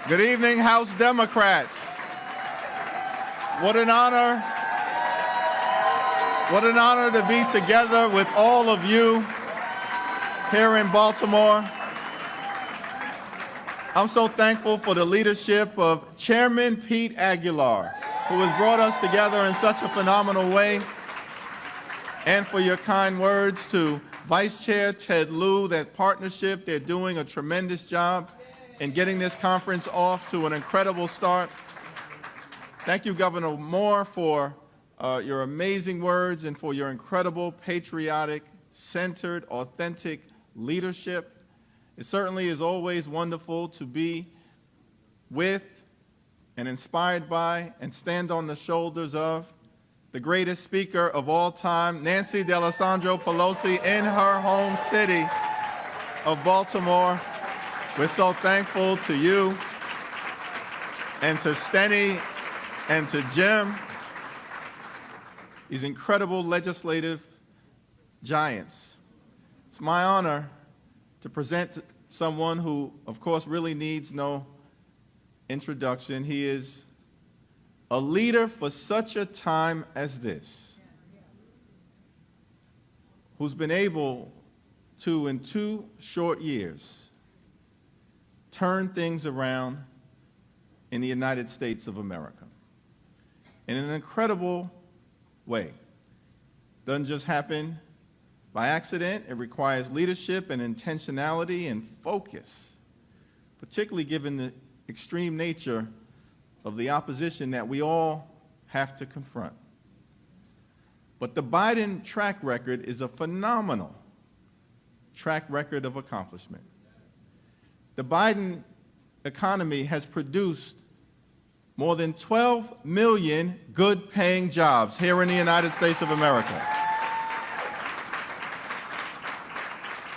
Good evening, House Democrats. What an honor to be together with all of you here in Baltimore. I'm so thankful for the leadership of Chairman Pete Aguilar, who has brought us together in such a phenomenal way, and for your kind words to Vice Chair Ted Lieu. That partnership, they're doing a tremendous job in getting this conference off to an incredible start. Thank you, Governor Moore, for your amazing words and for your incredible, patriotic, centered, authentic leadership. It certainly is always wonderful to be with and inspired by and stand on the shoulders of the greatest speaker of all time, Nancy D'Alessandro Pelosi, in her home city of Baltimore. We're so thankful to you and to Steny and to Jim, these incredible legislative giants. It's my honor to present someone who, of course, really needs no introduction. He is a leader for such a time as this, who's been able to, in 2 short years, turn things around in the United States of America in an incredible way. Doesn't just happen by accident. It requires leadership and intentionality and focus, particularly given the extreme nature of the opposition that we all have to confront. But the Biden track record is a phenomenal track record of accomplishment. The Biden economy has produced more than 12 million good-paying jobs here in the United States of America.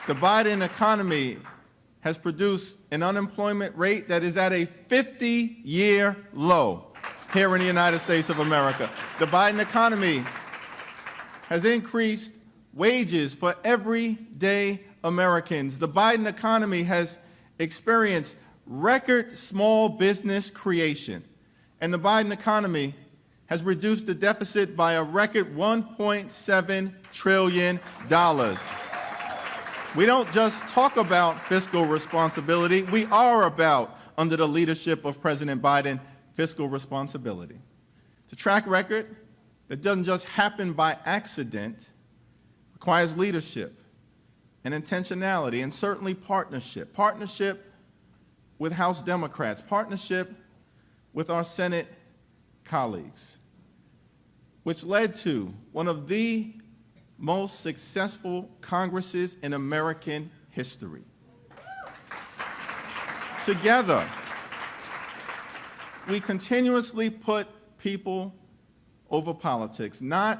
The Biden economy has produced an unemployment rate that is at a 50-year low here in the United States of America. The Biden economy has increased wages for everyday Americans. The Biden economy has experienced record small business creation. And the Biden economy has reduced the deficit by a record $1.7 trillion. We don't just talk about fiscal responsibility, we are about, under the leadership of President Biden, fiscal responsibility. It's a track record that doesn't just happen by accident, requires leadership and intentionality, and certainly partnership. Partnership with House Democrats, partnership with our Senate colleagues, which led to one of the most successful Congresses in American history. Together, we continuously put people over politics, not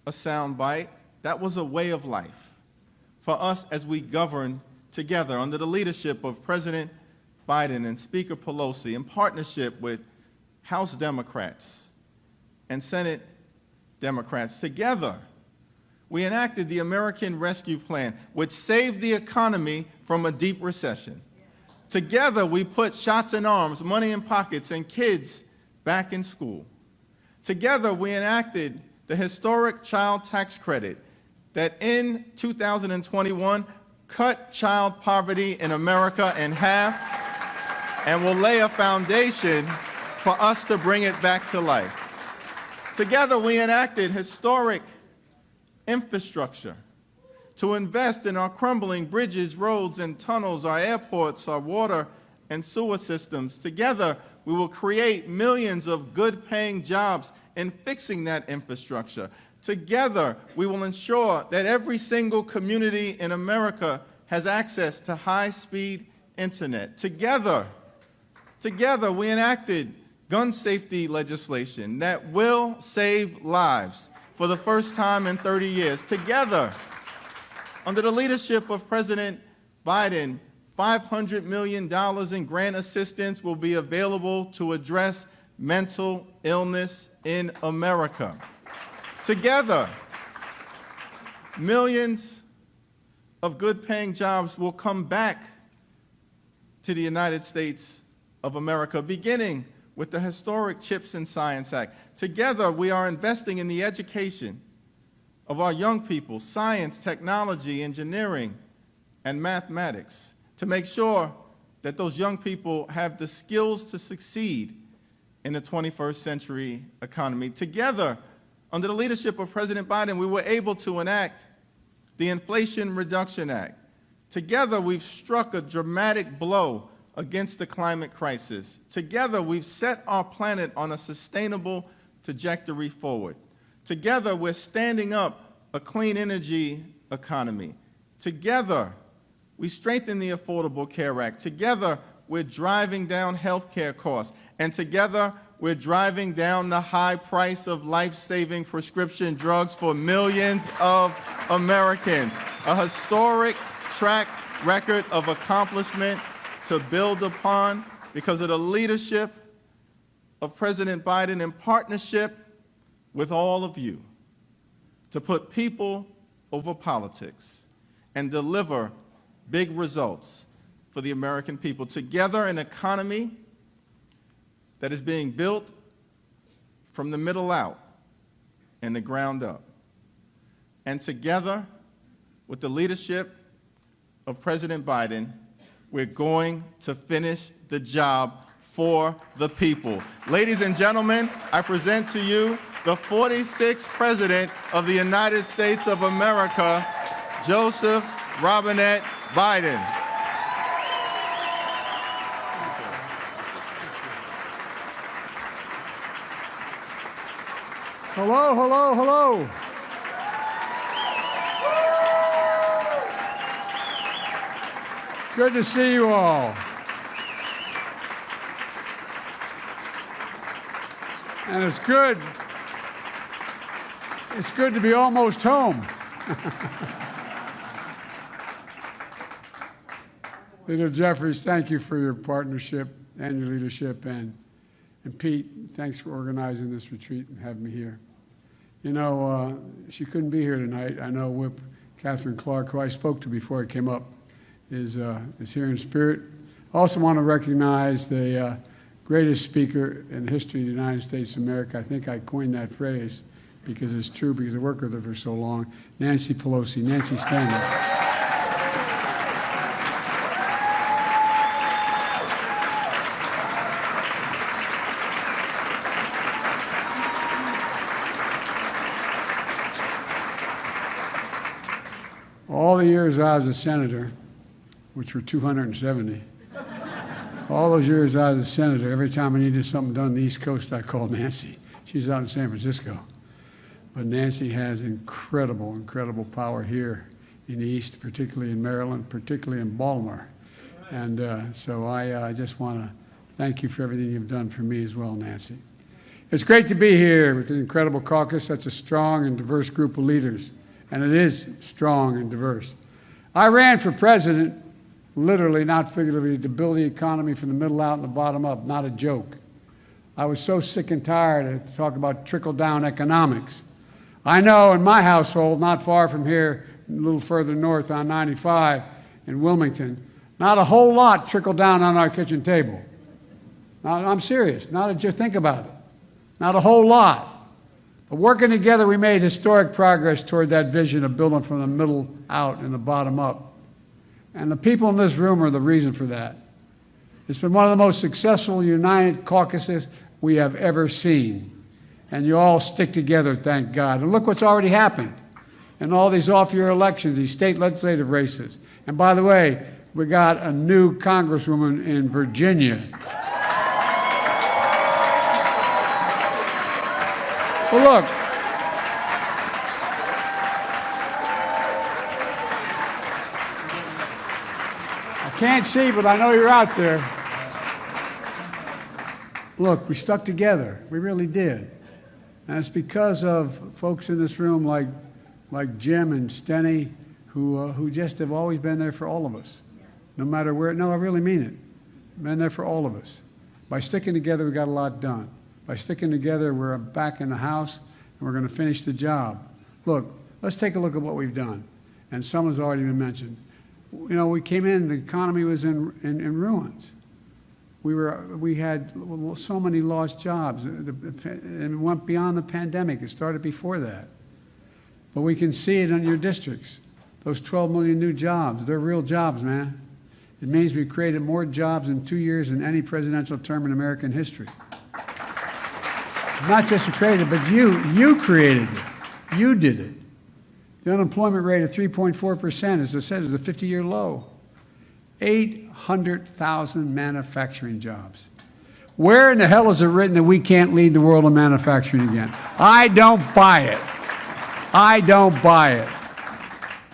a soundbite. That was a way of life for us as we govern together under the leadership of President Biden and Speaker Pelosi, in partnership with House Democrats and Senate Democrats. Together, we enacted the American Rescue Plan, which saved the economy from a deep recession. Together, we put shots in arms, money in pockets, and kids back in school. Together, we enacted the historic child tax credit that in 2021 cut child poverty in America in half and will lay a foundation for us to bring it back to life. Together, we enacted historic infrastructure to invest in our crumbling bridges, roads, and tunnels, our airports, our water and sewer systems. Together, we will create millions of good-paying jobs in fixing that infrastructure. Together, we will ensure that every single community in America has access to high-speed internet. Together, we enacted gun safety legislation that will save lives for the first time in 30 years. Together, under the leadership of President Biden, $500 million in grant assistance will be available to address mental illness in America. Together, millions of good-paying jobs will come back to the United States of America, beginning with the historic CHIPS and Science Act. Together, we are investing in the education of our young people, science, technology, engineering, and mathematics, to make sure that those young people have the skills to succeed in the 21st century economy. Together, under the leadership of President Biden, we were able to enact the Inflation Reduction Act. Together, we've struck a dramatic blow against the climate crisis. Together, we've set our planet on a sustainable trajectory forward. Together, we're standing up a clean energy economy. Together, we strengthen the Affordable Care Act. Together, we're driving down health care costs. And together, we're driving down the high price of life-saving prescription drugs for millions of Americans. A historic track record of accomplishment to build upon because of the leadership of President Biden in partnership with all of you to put people over politics and deliver big results for the American people. Together, an economy that is being built from the middle out and the ground up. And together, with the leadership of President Biden, we're going to finish the job for the people. Ladies and gentlemen, I present to you the 46th President of the United States of America, Joseph Robinette Biden. Hello, hello, hello. Good to see you all. And it's good to be almost home. Leader Jeffries, thank you for your partnership and your leadership. And Pete, thanks for organizing this retreat and having me here. You know, she couldn't be here tonight. I know Whip Catherine Clark, who I spoke to before I came up, is here in spirit. I also want to recognize the greatest speaker in the history of the United States of America. I think I coined that phrase because it's true, because I worked with her for so long. Nancy Pelosi. Nancy, stand up. All the years I was a senator, which were 270, all those years I was a senator, every time I needed something done on the East Coast, I called Nancy. She's out in San Francisco. But Nancy has incredible, incredible power here in the East, particularly in Maryland, particularly in Baltimore. And so I just want to thank you for everything you've done for me as well, Nancy. It's great to be here with the incredible caucus, such a strong and diverse group of leaders. And it is strong and diverse. I ran for president, literally, not figuratively, to build the economy from the middle out and the bottom up, not a joke. I was so sick and tired to talk about trickle-down economics. I know in my household, not far from here, a little further north on 95 in Wilmington, not a whole lot trickled down on our kitchen table. Now, I'm serious, just think about it. Not a whole lot. But working together, we made historic progress toward that vision of building from the middle out and the bottom up. And the people in this room are the reason for that. It's been one of the most successful united caucuses we have ever seen. And you all stick together, thank God. And look what's already happened in all these off-year elections, these state legislative races. And by the way, we got a new congresswoman in Virginia. Well, look, I can't see, but I know you're out there. Look, we stuck together. We really did. And it's because of folks in this room like Jim and Steny, who just have always been there for all of us, no matter where. No, I really mean it. Been there for all of us. By sticking together, we got a lot done. By sticking together, we're back in the House, and we're going to finish the job. Look, let's take a look at what we've done. And some has already been mentioned. You know, we came in, the economy was in ruins. We had so many lost jobs, and it went beyond the pandemic. It started before that. But we can see it in your districts. Those 12 million new jobs, they're real jobs, man. It means we created more jobs in 2 years than any presidential term in American history. Not just created, but you created it. You did it. The unemployment rate of 3.4%, as I said, is a 50-year low. 800,000 manufacturing jobs. Where in the hell is it written that we can't lead the world in manufacturing again? I don't buy it. I don't buy it.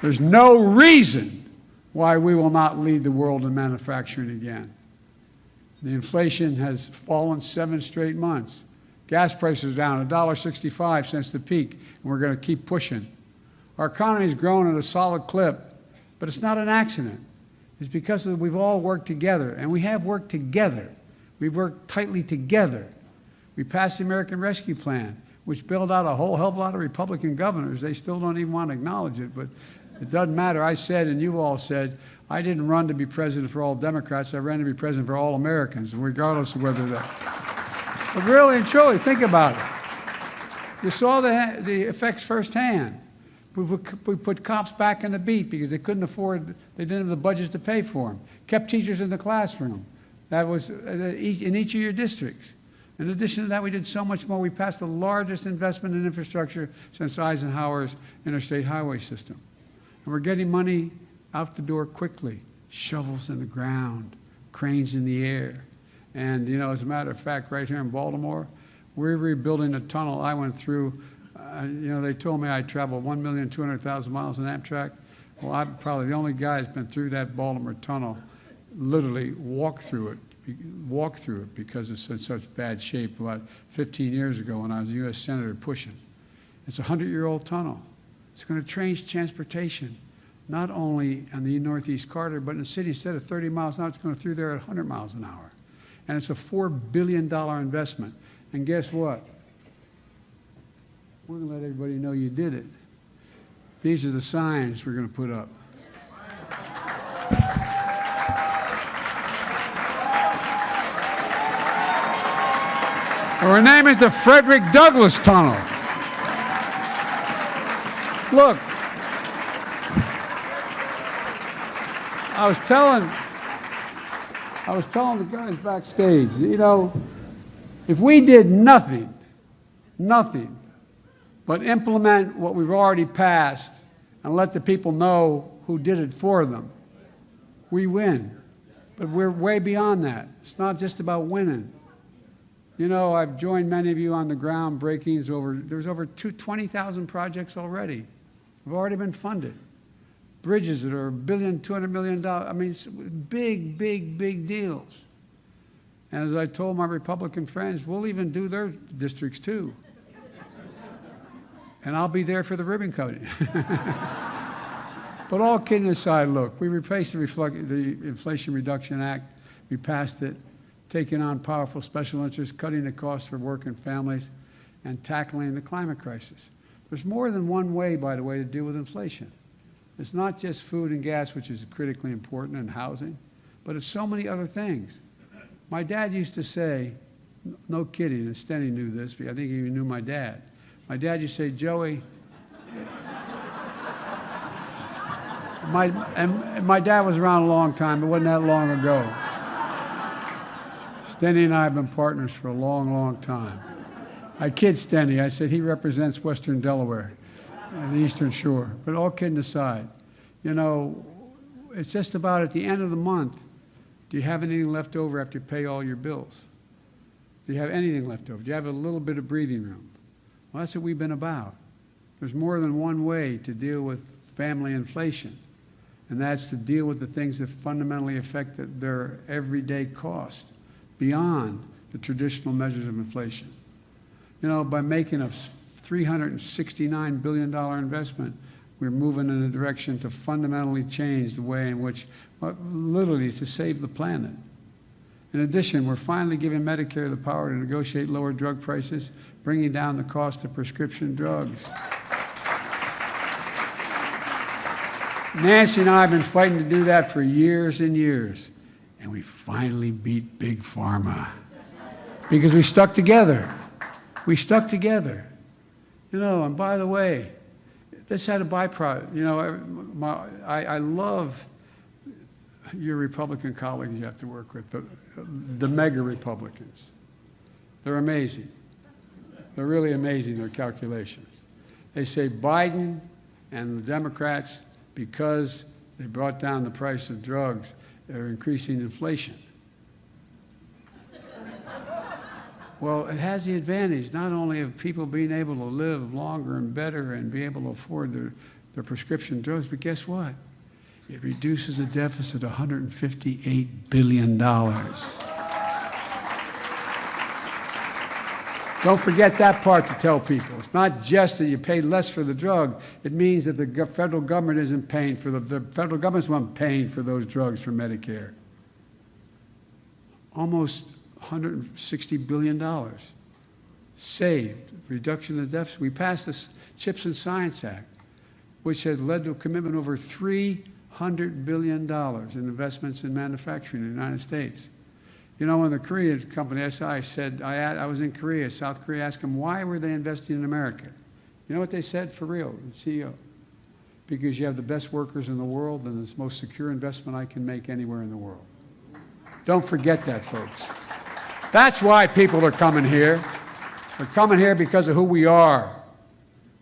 There's no reason why we will not lead the world in manufacturing again. The inflation has fallen 7 straight months. Gas prices are down $1.65 since the peak, and we're going to keep pushing. Our economy has grown at a solid clip, but it's not an accident. It's because we've all worked together, and we have worked together. We've worked tightly together. We passed the American Rescue Plan, which bailed out a whole hell of a lot of Republican governors. They still don't even want to acknowledge it, but it doesn't matter. I said, and you all said, I didn't run to be president for all Democrats. I ran to be president for all Americans, regardless of whether that. But really and truly, think about it. You saw the effects firsthand. We put cops back on the beat because they couldn't afford, they didn't have the budgets to pay for them. Kept teachers in the classroom. That was in each of your districts. In addition to that, we did so much more. We passed the largest investment in infrastructure since Eisenhower's interstate highway system. And we're getting money out the door quickly. Shovels in the ground, cranes in the air. And, you know, as a matter of fact, right here in Baltimore, we're rebuilding a tunnel I went through. You know, they told me I traveled 1,200,000 miles in Amtrak. Well, I'm probably the only guy that's been through that Baltimore tunnel, literally walked through it because it's in such bad shape about 15 years ago when I was a U.S. Senator pushing. It's a 100-year-old tunnel. It's going to change transportation, not only on the Northeast Corridor, but in the city, instead of 30 miles an hour, it's going through there at 100 miles an hour. And it's a $4 billion investment. And guess what? We're going to let everybody know you did it. These are the signs we're going to put up. And we're naming it the Frederick Douglass Tunnel. Look, I was telling the guys backstage, you know, if we did nothing but implement what we've already passed and let the people know who did it for them, we win. But we're way beyond that. It's not just about winning. You know, I've joined many of you on the groundbreakings there's over 20,000 projects already. Have already been funded. Bridges that are $1 billion, $200 million. I mean, it's big deals. And as I told my Republican friends, we'll even do their districts too. And I'll be there for the ribbon cutting. But all kidding aside, look, we replaced the Inflation Reduction Act. We passed it, taking on powerful special interests, cutting the costs for working families, and tackling the climate crisis. There's more than one way, by the way, to deal with inflation. It's not just food and gas, which is critically important, and housing, but it's so many other things. My dad used to say, no kidding, and Stenny knew this, because I think he even knew my dad. My dad used to say, Joey, my dad was around a long time, it wasn't that long ago. Stenny and I have been partners for a long time. I kid Stenny, I said he represents Western Delaware and the Eastern Shore. But all kidding aside, you know, it's just about at the end of the month, do you have anything left over after you pay all your bills? Do you have anything left over? Do you have a little bit of breathing room? Well, that's what we've been about. There's more than one way to deal with family inflation, and that's to deal with the things that fundamentally affect their everyday cost beyond the traditional measures of inflation. You know, by making a $369 billion investment, we're moving in a direction to fundamentally change the way in which, literally, to save the planet. In addition, we're finally giving Medicare the power to negotiate lower drug prices, bringing down the cost of prescription drugs. Nancy and I have been fighting to do that for years and years. And we finally beat Big Pharma because we stuck together. We stuck together. You know, and by the way, this had a byproduct. You know, I love your Republican colleagues you have to work with, but the mega Republicans. They're amazing. They're really amazing, their calculations. They say Biden and the Democrats, because they brought down the price of drugs, they're increasing inflation. Well, it has the advantage not only of people being able to live longer and better and be able to afford their prescription drugs, but guess what? It reduces the deficit $158 billion. Don't forget that part to tell people. It's not just that you pay less for the drug. It means that the federal government isn't paying for the federal government's not paying for those drugs for Medicare. Almost $160 billion saved, reduction of the deficit. We passed the CHIPS and Science Act, which has led to a commitment over $300 billion in investments in manufacturing in the United States. You know, when the Korean company SI said, I was in Korea, South Korea, asked them why were they investing in America? You know what they said for real, the CEO? Because you have the best workers in the world and it's the most secure investment I can make anywhere in the world. Don't forget that, folks. That's why people are coming here. They're coming here because of who we are.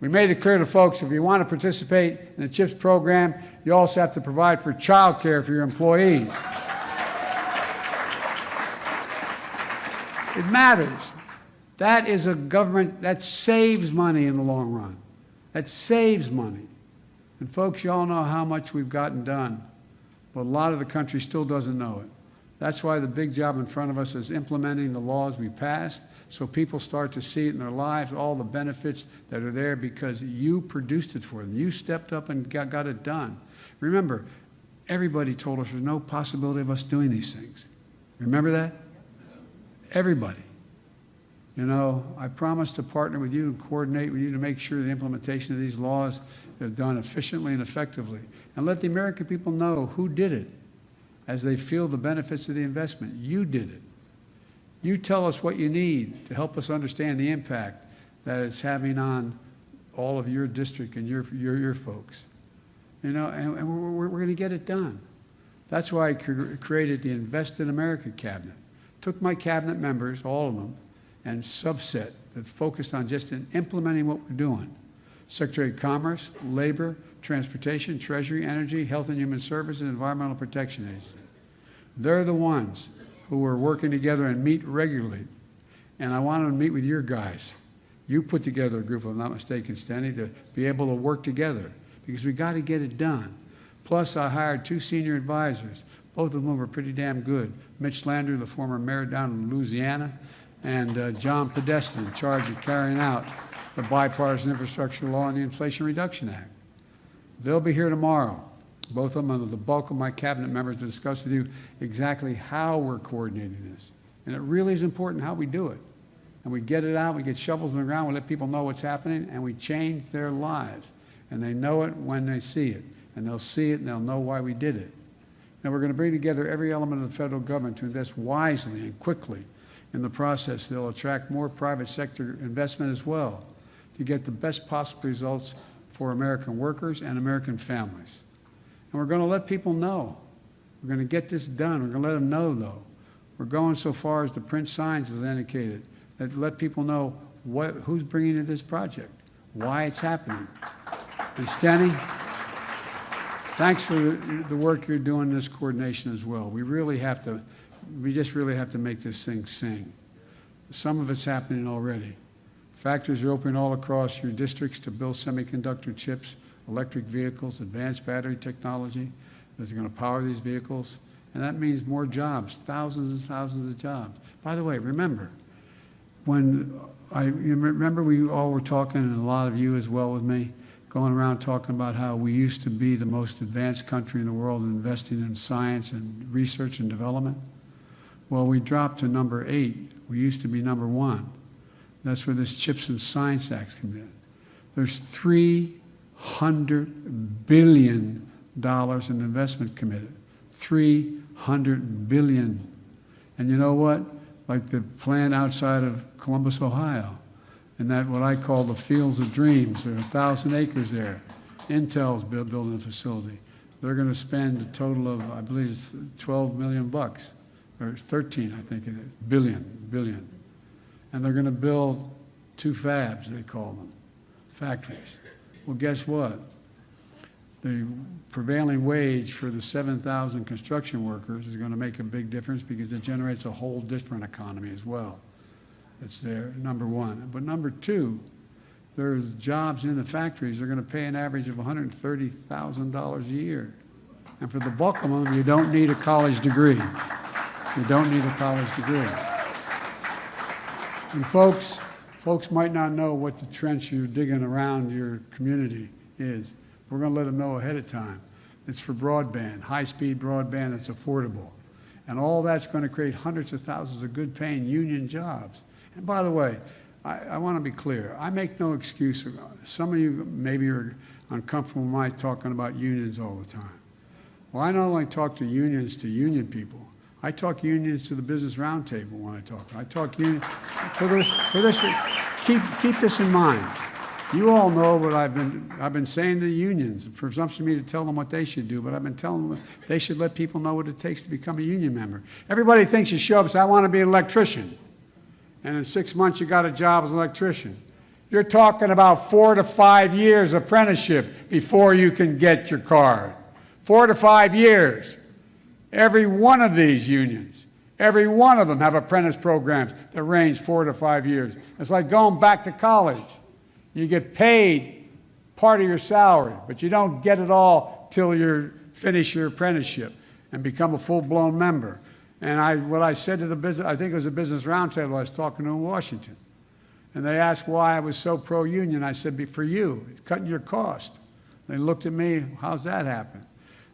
We made it clear to folks, if you want to participate in the CHIPS program, you also have to provide for child care for your employees. It matters. That is a government that saves money in the long run. That saves money. And folks, you all know how much we've gotten done, but a lot of the country still doesn't know it. That's why the big job in front of us is implementing the laws we passed so people start to see it in their lives, all the benefits that are there because you produced it for them. You stepped up and got it done. Remember, everybody told us there's no possibility of us doing these things. Remember that? Everybody. You know, I promise to partner with you and coordinate with you to make sure the implementation of these laws are done efficiently and effectively. And let the American people know who did it as they feel the benefits of the investment. You did it. You tell us what you need to help us understand the impact that it's having on all of your district and your folks. You know, and we're going to get it done. That's why I created the Invest in America cabinet. Took my cabinet members, all of them, and subset that focused on just implementing what we're doing. Secretary of Commerce, Labor, Transportation, Treasury, Energy, Health and Human Services, and Environmental Protection Agency. They're the ones who are working together and meet regularly. And I want them to meet with your guys. You put together a group, if I'm not mistaken, Stenny, to be able to work together because we got to get it done. Plus, I hired 2 senior advisors. Both of whom are pretty damn good. Mitch Landrieu, the former mayor down in Louisiana, and John Podesta, in charge of carrying out the bipartisan infrastructure law and the Inflation Reduction Act. They'll be here tomorrow, both of them under the bulk of my cabinet members, to discuss with you exactly how we're coordinating this. And it really is important how we do it. And we get it out, we get shovels in the ground, we let people know what's happening, and we change their lives. And they know it when they see it. And they'll see it and they'll know why we did it. Now, we're going to bring together every element of the federal government to invest wisely and quickly in the process. They'll attract more private sector investment as well to get the best possible results for American workers and American families. And we're going to let people know. We're going to get this done. We're going to let them know, though. We're going so far as to print signs, as indicated, that let people know who's bringing in this project, why it's happening. And Stenny, thanks for the work you're doing in this coordination as well. We just really have to make this thing sing. Some of it's happening already. Factories are opening all across your districts to build semiconductor chips, electric vehicles, advanced battery technology that's going to power these vehicles. And that means more jobs, thousands and thousands of jobs. By the way, remember, remember we all were talking, and a lot of you as well with me, going around talking about how we used to be the most advanced country in the world in investing in science and research and development. Well, we dropped to number 8. We used to be number 1. That's where this CHIPS and Science Act comes in. There's $300 billion in investment committed. $300 100 billion. And you know what? Like the plant outside of Columbus, Ohio, and that what I call the Fields of Dreams. There are 1,000 acres there. Intel's building a facility. They're going to spend a total of, I believe it's 12 million bucks, or 13, I think it is, billion. And they're going to build 2 fabs, they call them, factories. Well, guess what? The prevailing wage for the 7,000 construction workers is going to make a big difference because it generates a whole different economy as well. That's there, number one. But number two, there's jobs in the factories. They're going to pay an average of $130,000 a year. And for the bulk of them, you don't need a college degree. You don't need a college degree. And folks might not know what the trench you're digging around your community is. We're going to let them know ahead of time. It's for broadband, high-speed broadband that's affordable. And all that's going to create hundreds of thousands of good-paying union jobs. And by the way, I want to be clear. I make no excuse. Some of you maybe are uncomfortable with my talking about unions all the time. Well, I not only talk to union people, I talk unions to the Business Roundtable when I talk. I talk unions for this. Keep this in mind. You all know what I've been saying to the unions. It's presumption of me to tell them what they should do, but I've been telling them they should let people know what it takes to become a union member. Everybody thinks you show up and say, I want to be an electrician. And in 6 months, you got a job as an electrician. You're talking about 4 to 5 years apprenticeship before you can get your card. 4 to 5 years. Every one of these unions, every one of them have apprentice programs that range 4 to 5 years. It's like going back to college. You get paid part of your salary, but you don't get it all till you finish your apprenticeship and become a full-blown member. And what I said to the business, I think it was a Business Roundtable I was talking to in Washington, and they asked why I was so pro-union. I said, for you, it's cutting your cost. They looked at me, how's that happen?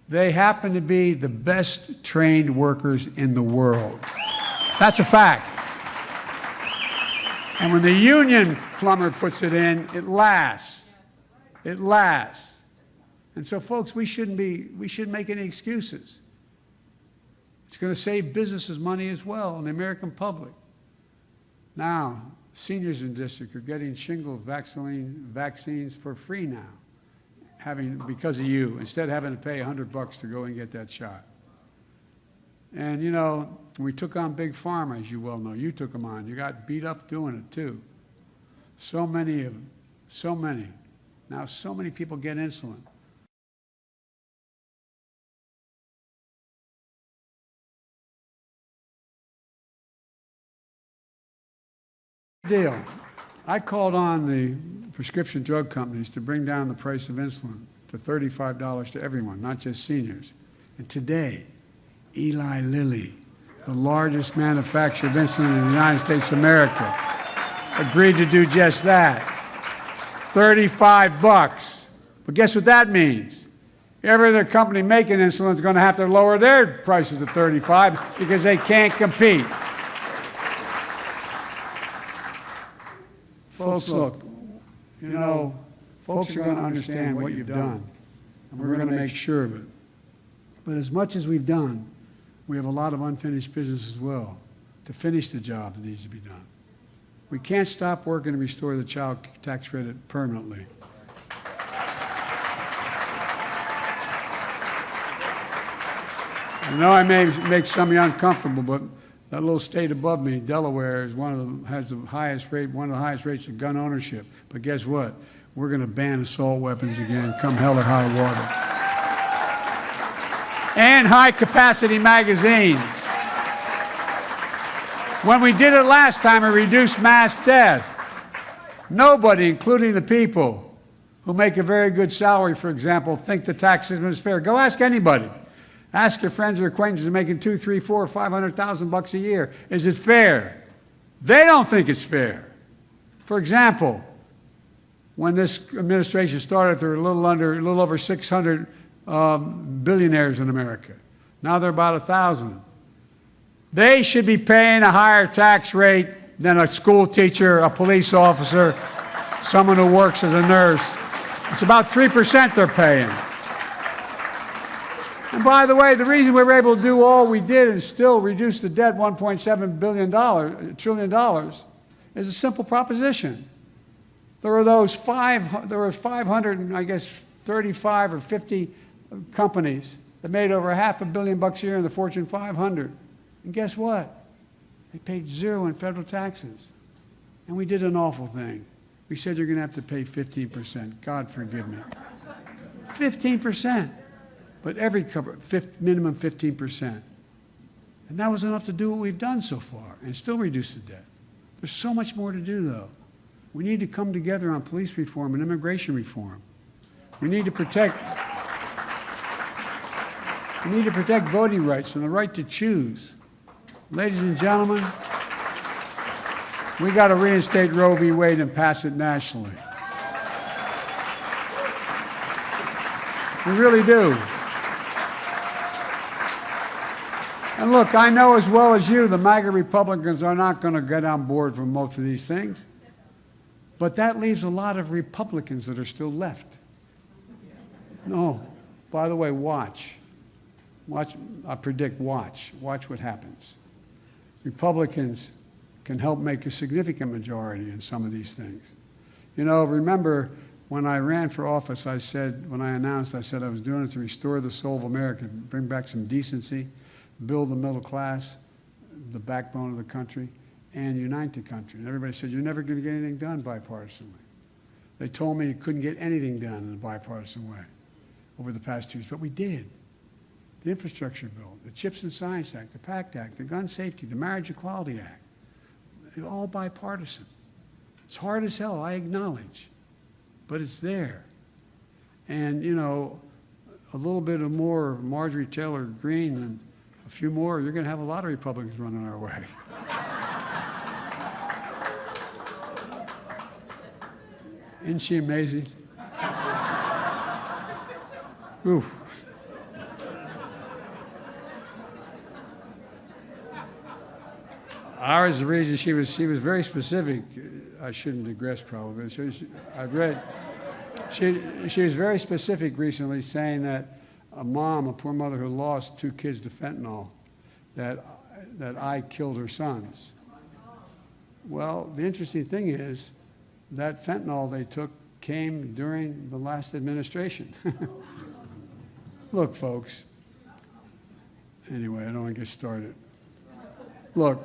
They happen to be the best trained workers in the world. That's a fact. And when the union plumber puts it in, it lasts. It lasts. And so, folks, we shouldn't make any excuses. It's going to save businesses money as well and the American public. Now, seniors in the district are getting shingles vaccines for free now, because of you, instead of having to pay $100 to go and get that shot. And, you know, we took on Big Pharma, as you well know. You took them on. You got beat up doing it, too. So many. Now, so many people get insulin. Deal. I called on the prescription drug companies to bring down the price of insulin to $35 to everyone, not just seniors. And today, Eli Lilly, the largest manufacturer of insulin in the United States of America, agreed to do just that. $35. But guess what that means? Every other company making insulin is going to have to lower their prices to $35 because they can't compete. Folks, look, you know, folks are going to understand what you've done, and we're going to make sure of it. But as much as we've done, we have a lot of unfinished business as well to finish the job that needs to be done. We can't stop working to restore the child tax credit permanently. I know I may make some of you uncomfortable, but that little state above me, Delaware, is one of the highest rates of gun ownership. But guess what? We're going to ban assault weapons again, come hell or high water. And high-capacity magazines. When we did it last time, it reduced mass death. Nobody, including the people who make a very good salary, for example, think the tax system is fair. Go ask anybody. Ask your friends or acquaintances making $200,000, $300,000, $400,000, $500,000 a year. Is it fair? They don't think it's fair. For example, when this administration started, there were a little over 600 billionaires in America. Now they're about 1,000. They should be paying a higher tax rate than a school teacher, a police officer, someone who works as a nurse. It's about 3% they're paying. And by the way, the reason we were able to do all we did and still reduce the debt $1.7 trillion is a simple proposition. There were 500, and I guess 35 or 50 companies that made over $500 million a year in the Fortune 500. And guess what? They paid zero in federal taxes. And we did an awful thing. We said you're going to have to pay 15%. God forgive me. 15%. But every minimum 15%. And that was enough to do what we've done so far and still reduce the debt. There's so much more to do, though. We need to come together on police reform and immigration reform. We need to protect voting rights and the right to choose. Ladies and gentlemen, we got to reinstate Roe v. Wade and pass it nationally. We really do. And look, I know as well as you, the MAGA Republicans are not going to get on board for most of these things. But that leaves a lot of Republicans that are still left. No, by the way, watch. I predict, watch what happens. Republicans can help make a significant majority in some of these things. You know, remember when I ran for office, I said I was doing it to restore the soul of America, bring back some decency, build the middle class, the backbone of the country, and unite the country. And everybody said, you're never going to get anything done bipartisanly. They told me you couldn't get anything done in a bipartisan way over the past 2 years, but we did. The infrastructure bill, the CHIPS and Science Act, the PACT Act, the Gun Safety, the Marriage Equality Act, they're all bipartisan. It's hard as hell, I acknowledge, but it's there. And, you know, a little bit of more Marjorie Taylor Greene and a few more, you're going to have a lot of Republicans running our way. Isn't she amazing? Oof. Ours, the reason she was very specific. I shouldn't digress probably. She was very specific recently, saying that a poor mother who lost 2 kids to fentanyl, that I killed her sons. Well, the interesting thing is that fentanyl they took came during the last administration. Look, folks. Anyway, I don't want to get started. Look.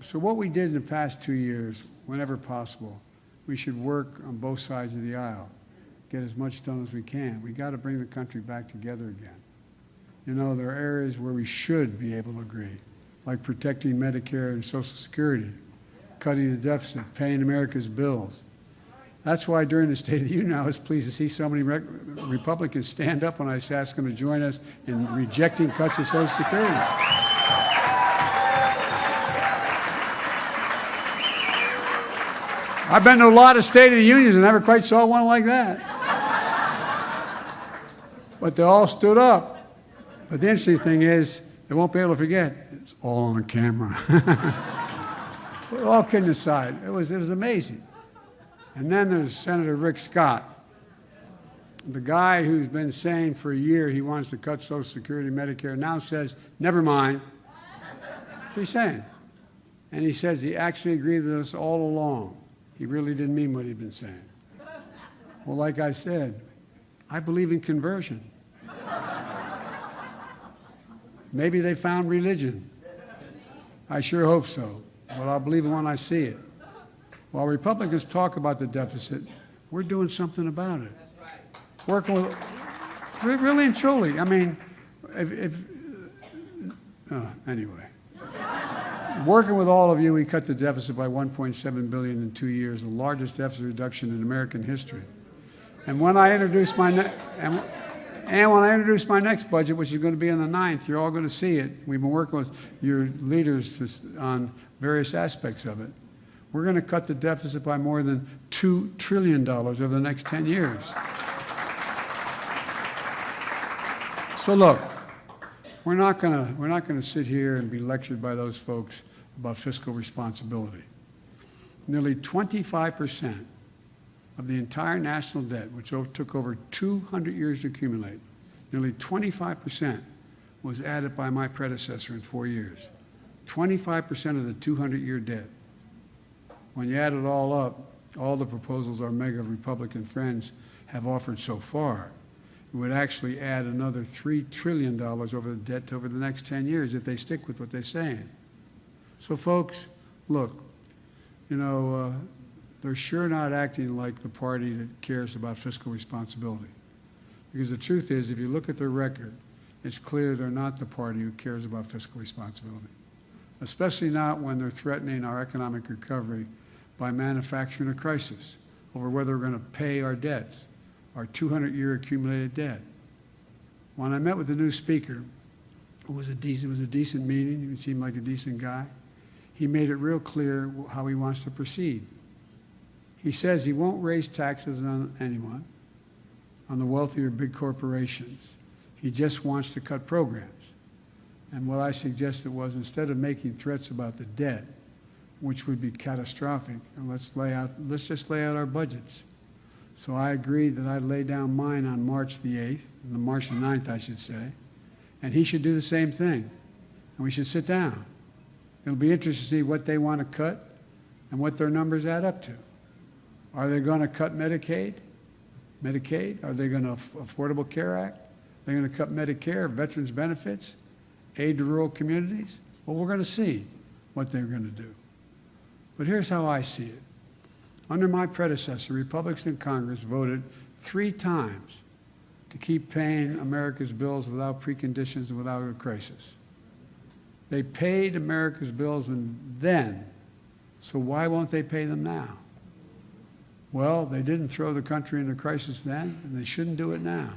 So what we did in the past 2 years, whenever possible, we should work on both sides of the aisle, get as much done as we can. We got to bring the country back together again. You know, there are areas where we should be able to agree, like protecting Medicare and Social Security, cutting the deficit, paying America's bills. That's why during the State of the Union, I was pleased to see so many Republicans stand up when I asked them to join us in rejecting cuts to Social Security. I've been to a lot of State of the Unions and never quite saw one like that. But they all stood up. But the interesting thing is, they won't be able to forget, it's all on camera. But all kidding aside, it was amazing. And then there's Senator Rick Scott, the guy who's been saying for a year he wants to cut Social Security, Medicare, now says, never mind. That's what he's saying. And he says he actually agreed with us all along. He really didn't mean what he'd been saying. Well, like I said, I believe in conversion. Maybe they found religion. I sure hope so, but I'll believe it when I see it. While Republicans talk about the deficit, we're doing something about it. Working with, really and truly, I mean, anyway. Working with all of you, we cut the deficit by $1.7 billion in 2 years, the largest deficit reduction in American history. And when I introduce my next budget, which is going to be on the 9th, you're all going to see it. We've been working with your leaders on various aspects of it. We're going to cut the deficit by more than $2 trillion over the next 10 years. So look. We're not going to sit here and be lectured by those folks about fiscal responsibility. Nearly 25% of the entire national debt, which took over 200 years to accumulate, Nearly 25% was added by my predecessor in 4 years. 25% of the 200-year debt. When you add it all up, all the proposals our mega Republican friends have offered so far, it would actually add another $3 trillion over the debt over the next 10 years if they stick with what they're saying. So folks, look, you know, they're sure not acting like the party that cares about fiscal responsibility. Because the truth is, if you look at their record, it's clear they're not the party who cares about fiscal responsibility, especially not when they're threatening our economic recovery by manufacturing a crisis over whether we're going to pay our debts, our 200-year accumulated debt. When I met with the new speaker, it was a decent meeting. He seemed like a decent guy. He made it real clear how he wants to proceed. He says he won't raise taxes on anyone, on the wealthy or big corporations. He just wants to cut programs. And what I suggested was, instead of making threats about the debt, which would be catastrophic, and let's just lay out our budgets. So I agreed that I'd lay down mine on March the 8th, March the 9th, I should say, and he should do the same thing. And we should sit down. It'll be interesting to see what they want to cut and what their numbers add up to. Are they going to cut Medicaid? Are they going to Affordable Care Act? Are they going to cut Medicare, veterans benefits, aid to rural communities? Well, we're going to see what they're going to do. But here's how I see it. Under my predecessor, Republicans in Congress voted 3 times to keep paying America's bills without preconditions and without a crisis. They paid America's bills and then, so why won't they pay them now? Well, they didn't throw the country into crisis then, and they shouldn't do it now.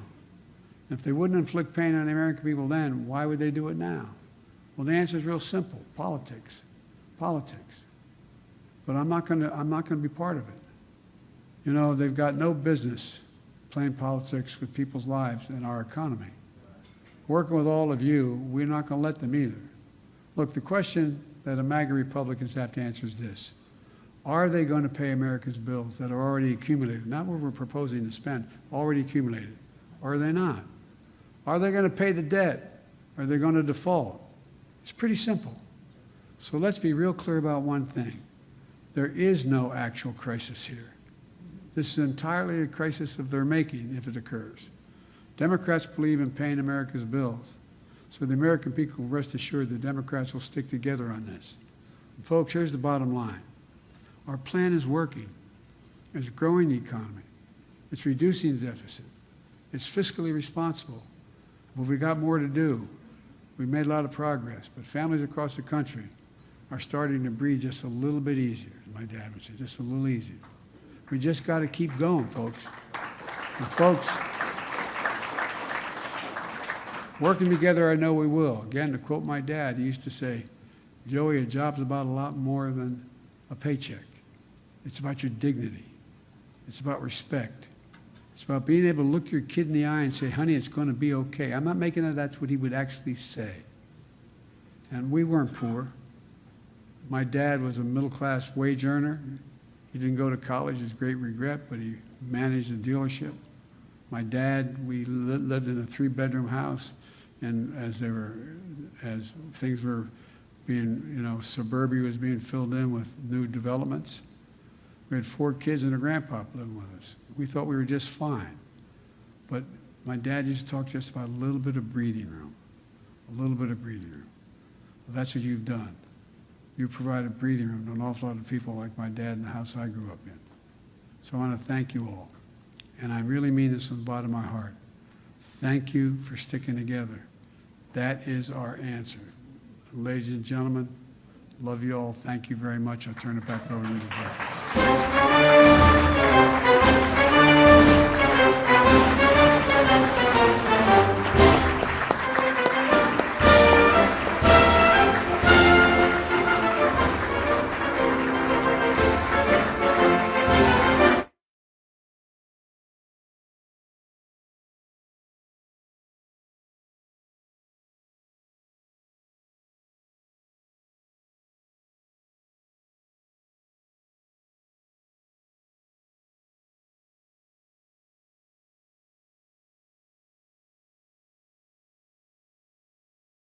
If they wouldn't inflict pain on the American people then, why would they do it now? Well, the answer is real simple: politics. Politics. But I'm not going to be part of it. You know, they've got no business playing politics with people's lives and our economy. Working with all of you, we're not going to let them either. Look, the question that MAGA Republicans have to answer is this: are they going to pay America's bills that are already accumulated? Not what we're proposing to spend, already accumulated. Or are they not? Are they going to pay the debt? Are they going to default? It's pretty simple. So let's be real clear about one thing. There is no actual crisis here. This is entirely a crisis of their making if it occurs. Democrats believe in paying America's bills. So the American people will rest assured the Democrats will stick together on this. And folks, here's the bottom line. Our plan is working. It's growing the economy. It's reducing the deficit. It's fiscally responsible. But we've got more to do. We've made a lot of progress, but families across the country are starting to breathe just a little bit easier, as my dad would say, just a little easier. We just got to keep going, folks. And folks, working together, I know we will. Again, to quote my dad, he used to say, Joey, a job's about a lot more than a paycheck. It's about your dignity. It's about respect. It's about being able to look your kid in the eye and say, honey, it's going to be okay. I'm not making that that's what he would actually say. And we weren't poor. My dad was a middle-class wage earner. He didn't go to college, his great regret, but he managed a dealership. My dad, we lived in a 3-bedroom house, and as things were being, suburbia was being filled in with new developments, we had 4 kids and a grandpa living with us. We thought we were just fine. But my dad used to talk just about a little bit of breathing room, a little bit of breathing room. Well, that's what you've done. You provided breathing room to an awful lot of people like my dad in the house I grew up in. So I want to thank you all. And I really mean this from the bottom of my heart. Thank you for sticking together. That is our answer. Ladies and gentlemen, love you all. Thank you very much. I'll turn it back over to you.